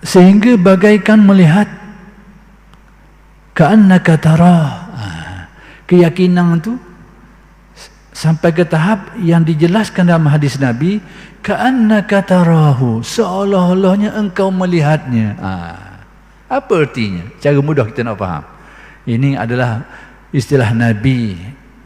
Sehingga bagaikan melihat ka'annaka tarah. Keyakinan tu sampai ke tahap yang dijelaskan dalam hadis Nabi, ka'annaka tarahu, seolah-olahnya engkau melihatnya. Apa artinya? Cara mudah kita nak faham. Ini adalah istilah Nabi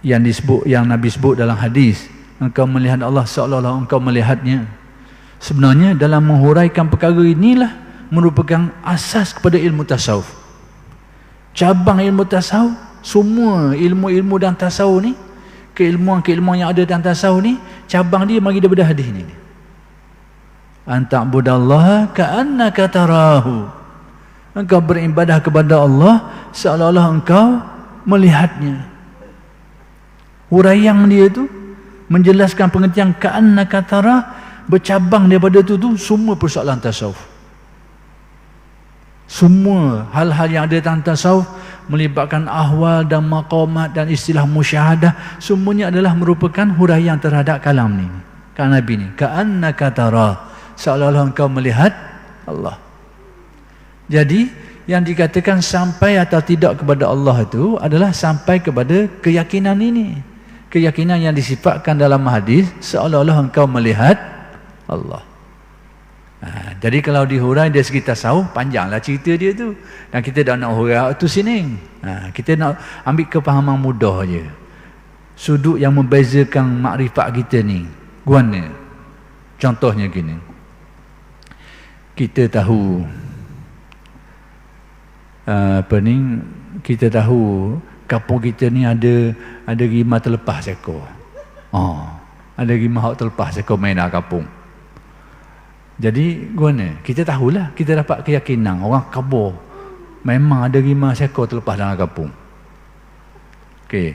yang Nabi sebut dalam hadis. Engkau melihat Allah seolah-olah engkau melihatnya. Sebenarnya dalam menghuraikan perkara inilah merupakan asas kepada ilmu tasawuf. Cabang ilmu tasawuf, semua ilmu-ilmu dan tasawuf ni, keilmuan-keilmuan yang ada dalam tasawuf ni, cabang dia mari daripada hadis ni. Anta'budallaha ka'annaka tarahu. Engkau beribadah kepada Allah seolah-olah engkau melihatnya. Huraian dia tu menjelaskan pengertian ka'annaka tarah, bercabang daripada tu semua persoalan tasawuf. Semua hal-hal yang ada dalam tasawuf melibatkan ahwal dan maqamat dan istilah musyahadah, semuanya adalah merupakan huraian terhadap kalam ni, kalam Nabi ni. Ka'annaka tarah, seolah-olah engkau melihat Allah. Jadi yang dikatakan sampai atau tidak kepada Allah itu adalah sampai kepada keyakinan ini. Keyakinan yang disifatkan dalam hadis seolah-olah engkau melihat Allah. Jadi kalau dihurai dari segi tasawuf, panjanglah cerita dia tu. Dan kita dah nak hurai tu sini. Kita nak ambil kefahaman mudah je. Sudut yang membezakan makrifat kita ni, guana. Contohnya gini. Kita tahu kita tahu kampung kita ni ada rimau terlepas seekor. Ada rimau terlepas seekor main dalam kampung. Jadi guna, kita tahulah, kita dapat keyakinan orang kabur memang ada rimau seekor terlepas dalam kampung. Okey.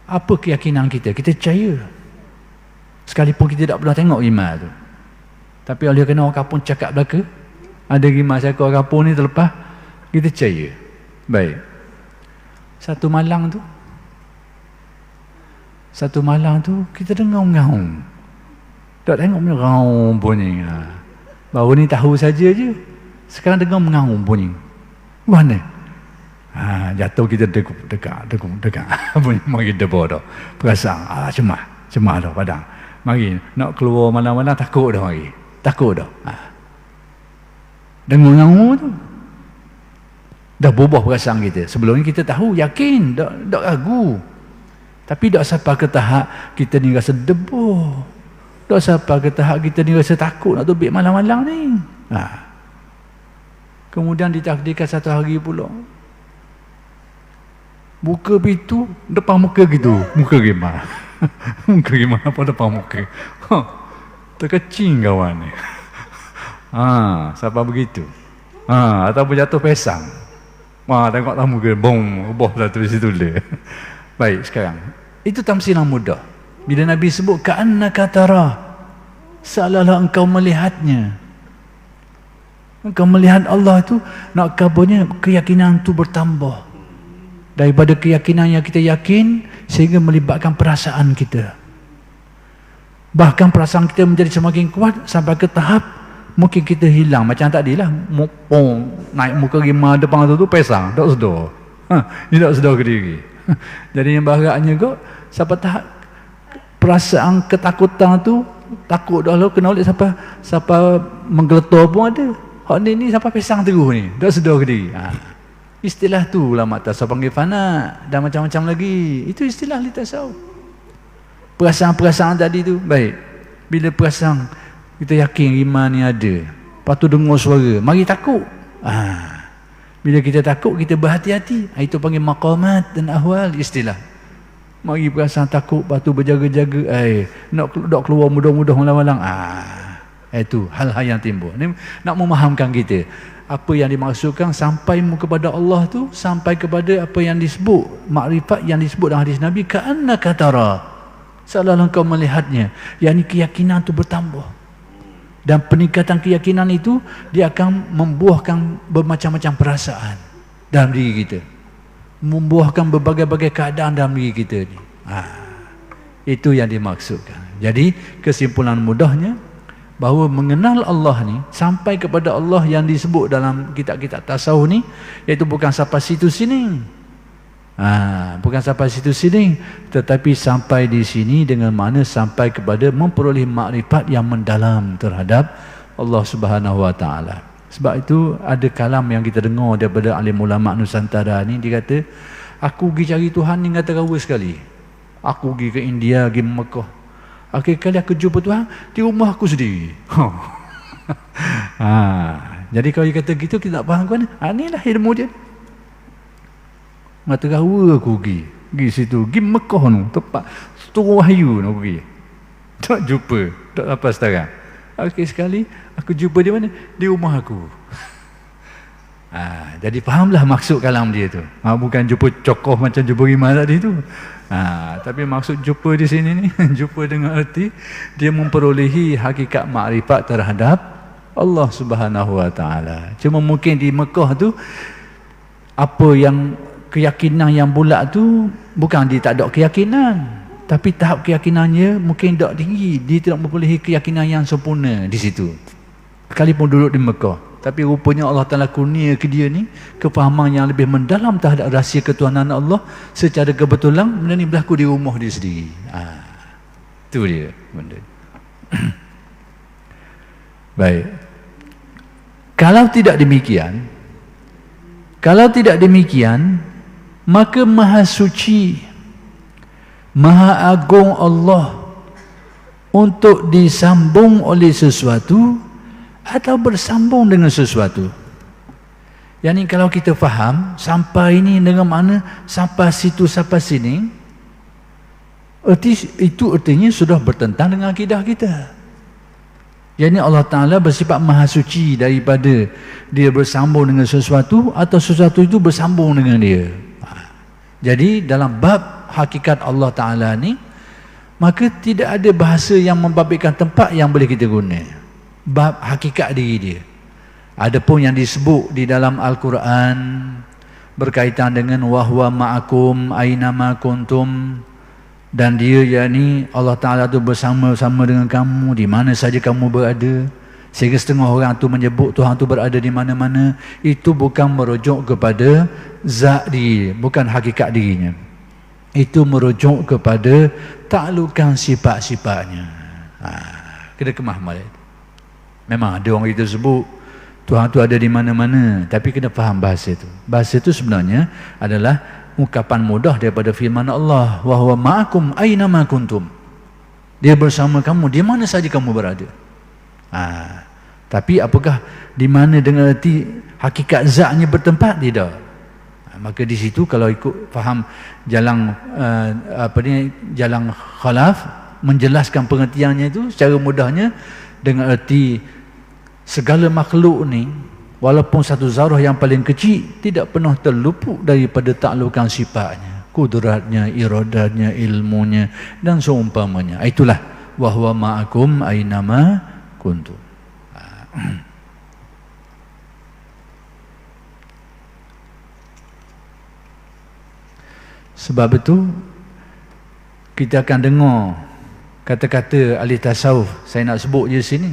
Apa keyakinan kita? Kita percaya. Sekalipun kita tak pernah tengok rimau tu. Tapi oleh kerana orang kampung cakap belaka, ada rimau seekor kampung ni terlepas, kita percaya. Baik. Satu malang tu kita dengar mengaum. Tak tengok mengaum bunyi. Baru ni tahu saja je. Sekarang dengar mengaum bunyi. Mana? Jatuh kita dekat. Bunyi mari debor dah. Perasaan cemas dah padang. Mari nak keluar malam-malam takut dah mari. Takut dah. Dengar mengaum tu. Dah berubah perasaan kita. Sebelum ni kita tahu, yakin, tak ragu. Tapi tak sampai ke tahap kita ni rasa debur. Tak sampai ke tahap kita ni rasa takut nak tubik malam-malam ni. Kemudian ditakdirkan satu hari pula. Buka pintu, depan muka gitu. Muka rimau. Muka rimau apa depan muka. Terkecing kawan ni. Sampai begitu. Ataupun jatuh pesang. Tengok tamu ke, bong, ubah satu di situ le. Baik, sekarang. Itu tamsilan mudah. Bila Nabi sebut, ka'annaka tarah, seolah-olah engkau melihatnya. Engkau melihat Allah itu, nak kabarnya keyakinan itu bertambah. Daripada keyakinan yang kita yakin, sehingga melibatkan perasaan kita. Bahkan perasaan kita menjadi semakin kuat, sampai ke tahap mungkin kita hilang. Macam tadilah naik muka rimau depan tu pesang, tak sedar. Dia tak sedar ke diri. Jadi yang bahagiannya kok sampai tahap perasaan ketakutan tu, takut dah lo kena oleh siapa menggeletar pun ada. Hak ni sampai pesang terus ni, tak sedar ke diri. Istilah tu ulama tasawuf panggil fana dan macam-macam lagi. Itu istilah li tasawuf. Perasaan-perasaan tadi tu baik. Bila perasaan kita yakin rimau ni ada, lepas tu dengar suara, mari takut. Bila kita takut, kita berhati-hati. Itu panggil maqamat dan ahwal istilah. Mari perasaan takut, lepas tu berjaga-jaga, nak keluar mudah-mudah malam-malam. Itu hal-hal yang timbul. Ini nak memahamkan kita apa yang dimaksudkan sampai kepada Allah tu, sampai kepada apa yang disebut makrifat yang disebut dalam hadis Nabi, ka'annaka tara, seolah-olah engkau melihatnya. Yang ini keyakinan tu bertambah. Dan peningkatan keyakinan itu, dia akan membuahkan bermacam-macam perasaan dalam diri kita. Membuahkan berbagai-bagai keadaan dalam diri kita ni. Itu yang dimaksudkan. Jadi, kesimpulan mudahnya, bahawa mengenal Allah ni sampai kepada Allah yang disebut dalam kitab-kitab tasawuf ni, iaitu bukan sampai situ sini. Bukan sampai situ sini, tetapi sampai di sini dengan mana sampai kepada memperoleh makrifat yang mendalam terhadap Allah Subhanahu wa taala. Sebab itu ada kalam yang kita dengar daripada alim ulama Nusantara ni, dia kata, aku pergi cari Tuhan ni kata rawa sekali. Aku pergi ke India, pergi Mekah. Akhir kali aku jumpa Tuhan di rumah aku sendiri. Jadi kalau dia kata gitu, kita tak faham ke mana? Inilah ilmu dia. Mata rawa aku pergi situ, pergi Mekah tu, tempat turun wahyu nak pergi. Tak jumpa, tak dapat sekarang. Akhir sekali aku jumpa di mana? Di rumah aku. Jadi fahamlah maksud kalam dia tu. Bukan jumpa cokoh macam jumpa rimah tadi tu. Tapi maksud jumpa di sini ni, jumpa dengan erti dia memperolehi hakikat makrifat terhadap Allah Subhanahu wa taala. Cuma mungkin di Mekah tu apa yang keyakinan yang bulat tu, bukan dia tak ada keyakinan, tapi tahap keyakinannya mungkin tak tinggi. Dia tidak memperolehi keyakinan yang sempurna di situ. Sekalipun duduk di Mekah, tapi rupanya Allah Ta'ala kurnia ke dia ni kefahaman yang lebih mendalam terhadap rahsia ketuhanan Allah secara kebetulan. Benda ni berlaku di rumah dia sendiri. Itu dia benda. Baik. Kalau tidak demikian, maka Maha Suci, Maha Agung Allah untuk disambung oleh sesuatu atau bersambung dengan sesuatu. Yang ni kalau kita faham sampai ini dengan mana sampai situ sampai sini, itu artinya sudah bertentang dengan akidah kita. Yang ni Allah Ta'ala bersifat Maha Suci daripada dia bersambung dengan sesuatu atau sesuatu itu bersambung dengan dia. Jadi dalam bab hakikat Allah Ta'ala ni, maka tidak ada bahasa yang membabitkan tempat yang boleh kita guna. Bab hakikat diri dia. Adapun yang disebut di dalam Al-Quran berkaitan dengan wahwa ma'akum aynama kuntum, dan dia yakni Allah Ta'ala tu bersama-sama dengan kamu di mana saja kamu berada, sehingga setengah orang tu menyebut Tuhan tu berada di mana-mana. Itu bukan merujuk kepada zat diri, bukan hakikat dirinya. Itu merujuk kepada taklukan sifat-sifatnya. Kena kemah itu. Memang ada orang kita sebut Tuhan tu ada di mana-mana, tapi kena faham bahasa itu. Bahasa itu sebenarnya adalah ungkapan mudah daripada firman Allah, wa huwa ma'akum aynama kuntum. Dia bersama kamu di mana saja kamu berada. Tapi apakah di mana dengan erti hakikat zatnya bertempat? Tidak. Maka di situ kalau ikut faham jalan jalan khalaf, menjelaskan pengertiannya itu secara mudahnya dengan erti segala makhluk ni walaupun satu zarah yang paling kecil tidak pernah terluput daripada taklukan sifatnya, kudratnya, iradatnya, ilmunya dan seumpamanya. Itulah wa huwa ma'akum aynama kuntum. Sebab itu kita akan dengar kata-kata ahli tasawuf, saya nak sebut je sini,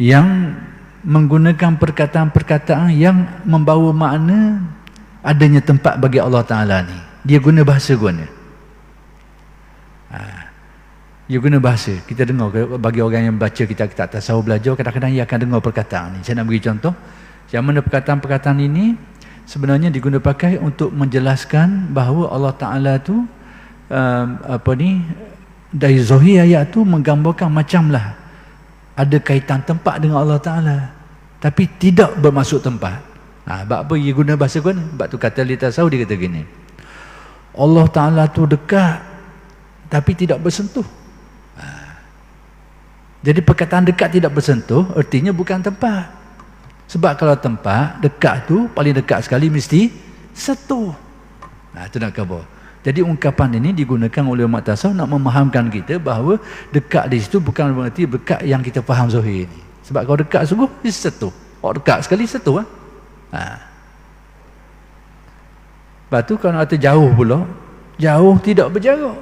yang menggunakan perkataan-perkataan yang membawa makna adanya tempat bagi Allah Ta'ala ni. Dia guna bahasa dia guna bahasa. Kita dengar, bagi orang yang baca kitab-kitab tasawuf belajar, kadang-kadang dia akan dengar perkataan ni. Saya nak beri contoh yang mana perkataan-perkataan ini sebenarnya diguna pakai untuk menjelaskan bahawa Allah Ta'ala tu dari zahir ayat tu menggambarkan macamlah ada kaitan tempat dengan Allah Ta'ala, tapi tidak bermaksud tempat. Sebab apa dia guna bahasa guna? Sebab tu kata ahli tasawuf dia kata gini, Allah Ta'ala tu dekat tapi tidak bersentuh. Jadi perkataan dekat tidak bersentuh artinya bukan tempat. Sebab kalau tempat, dekat tu paling dekat sekali mesti sentuh. Itu nak khabar. Jadi ungkapan ini digunakan oleh umat tasawuf nak memahamkan kita bahawa dekat di situ bukan berarti dekat yang kita faham zahir ini. Sebab kalau dekat sungguh, dia sentuh. Kalau dekat sekali sentuh. Lepas tu kalau kata jauh pula, jauh tidak berjarak.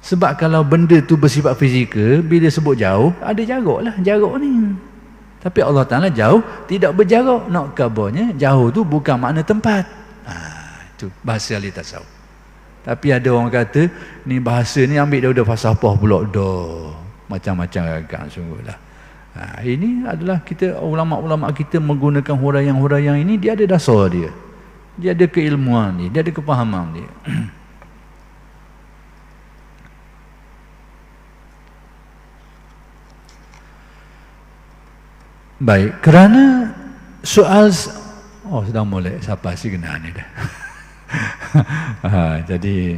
Sebab kalau benda tu bersifat fizikal, bila sebut jauh, ada jarak lah, jarak ni. Tapi Allah Ta'ala jauh, tidak berjarak. Nak kabarnya, jauh tu bukan makna tempat. Itu bahasa ahli tasawuf. Tapi ada orang kata, ni bahasa ni ambil daripada falsafah pula. Dah, macam-macam agak sungguh lah. Ini adalah kita, ulama-ulama kita menggunakan huraian-huraian ini, dia ada dasar dia. Dia ada keilmuan dia, dia ada kefahaman dia. Baik, kerana soal sedang mulai siapa sih kena ni dah. Jadi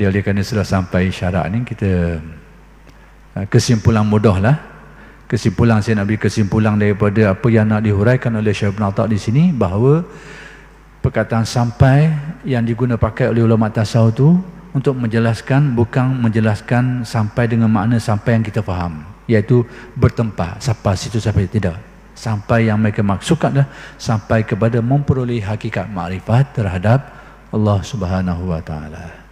oleh kerana sudah sampai syarat ni, kita kesimpulan mudah lah. Kesimpulan saya nak beri kesimpulan daripada apa yang nak dihuraikan oleh Syekh Ibn Atha' di sini, bahawa perkataan sampai yang diguna pakai oleh ulama tasawuf tu untuk menjelaskan, bukan menjelaskan sampai dengan makna sampai yang kita faham, iaitu bertempat sampai situ sampai tidak. Sampai yang mereka maksudkan adalah sampai kepada memperoleh hakikat makrifat terhadap Allah Subhanahu wa taala.